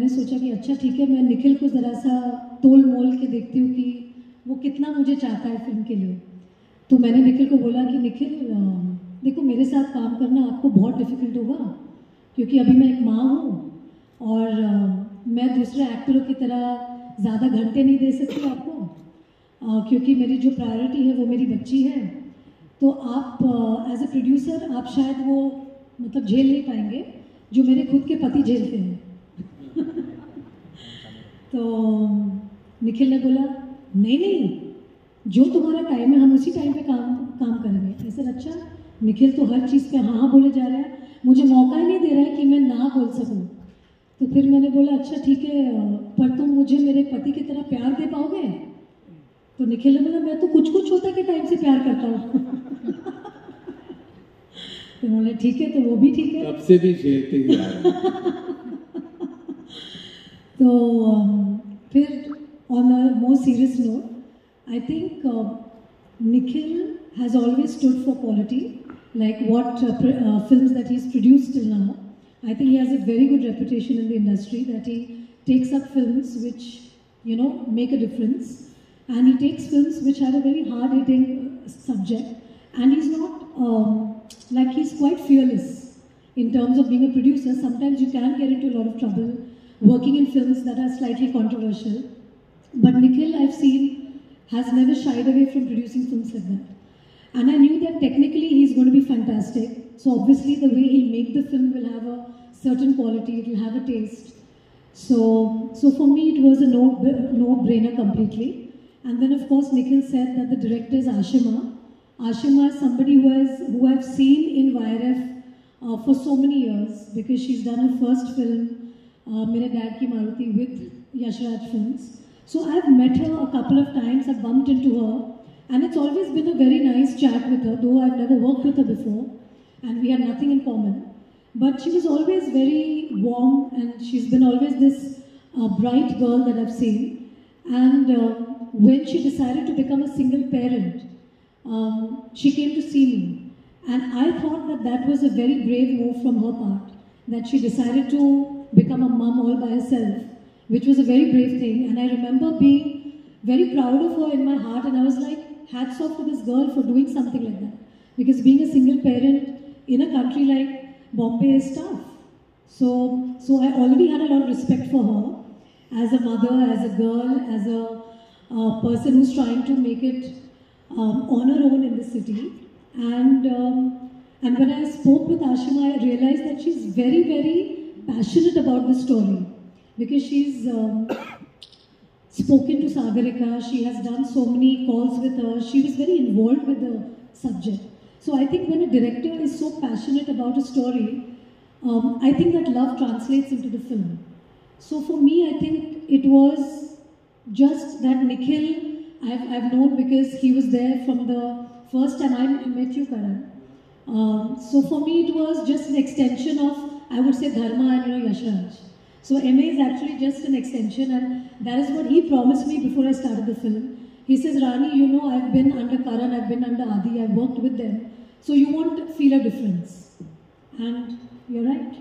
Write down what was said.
मैंने सोचा कि अच्छा ठीक है, मैं निखिल को ज़रा सा तोल मोल के देखती हूँ कि वो कितना मुझे चाहता है फिल्म के लिए। तो मैंने निखिल को बोला कि निखिल देखो, मेरे साथ काम करना आपको बहुत डिफ़िकल्ट होगा, क्योंकि अभी मैं एक माँ हूँ और मैं दूसरे एक्टरों की तरह ज़्यादा घंटे नहीं दे सकती आपको, क्योंकि मेरी जो प्रायोरिटी है वो मेरी बच्ची है। तो आप एज ए प्रोड्यूसर आप शायद वो मतलब झेल नहीं पाएंगे जो मेरे खुद के पति झेलते हैं। तो निखिल ने बोला नहीं नहीं, जो तुम्हारा टाइम है हम उसी टाइम पे काम करेंगे। ऐसा अच्छा, निखिल तो हर चीज़ पे हाँ बोले जा रहा है, मुझे मौका ही नहीं दे रहा है कि मैं ना बोल सकूं। तो फिर मैंने बोला अच्छा ठीक है, पर तुम मुझे मेरे पति की तरह प्यार दे पाओगे? तो निखिल ने बोला मैं तो कुछ होता के टाइम से प्यार करता हूँ। तो बोले ठीक है, तो वो भी ठीक है, तब से भी झेलते ही आ रहे हैं। तो फिर on a more serious note, I think Nikhil has always stood for quality, like what films that he's produced till now. I think he has a very good reputation in the industry, that he takes up films which, you know, make a difference, and he takes films which have a very hard-hitting subject, and he's not like, he's quite fearless in terms of being a producer. Sometimes you can get into a lot of trouble working in films that are slightly controversial. But Nikhil, I've seen, has never shied away from producing films like that. And I knew that technically he's going to be fantastic. So obviously the way he'll make the film will have a certain quality, it will have a taste. So for me it was a no-brainer completely. And then of course Nikhil said that the director is Ashima. Ashima is somebody who I've seen in YRF for so many years, because she's done her first film, Mere Dad Ki Maruti, with Yashraj Films. So I've met her a couple of times, I've bumped into her, and it's always been a very nice chat with her, though I've never worked with her before, and we had nothing in common. But she was always very warm, and she's been always this bright girl that I've seen. And when she decided to become a single parent, she came to see me. And I thought that that was a very brave move from her part, that she decided to become a mum all by herself, which was a very brave thing. And I remember being very proud of her in my heart, and I was like, hats off to this girl for doing something like that. Because being a single parent in a country like Bombay is tough. So I already had a lot of respect for her as a mother, as a girl, as a person who's trying to make it on her own in the city. And when I spoke with Ashima, I realized that she's very, very passionate about the story, because she's spoken to Sagarika, she has done so many calls with her, she was very involved with the subject. So I think when a director is so passionate about a story, I think that love translates into the film. So for me, I think it was just that Nikhil, I've known because he was there from the first time I met you, Karan. So for me, it was just an extension of, I would say, Dharma and Yashraj. So MA is actually just an extension, and that is what he promised me before I started the film. He says, Rani, I've been under Karan, I've been under Adi, I've worked with them, so you won't feel a difference. And you're right.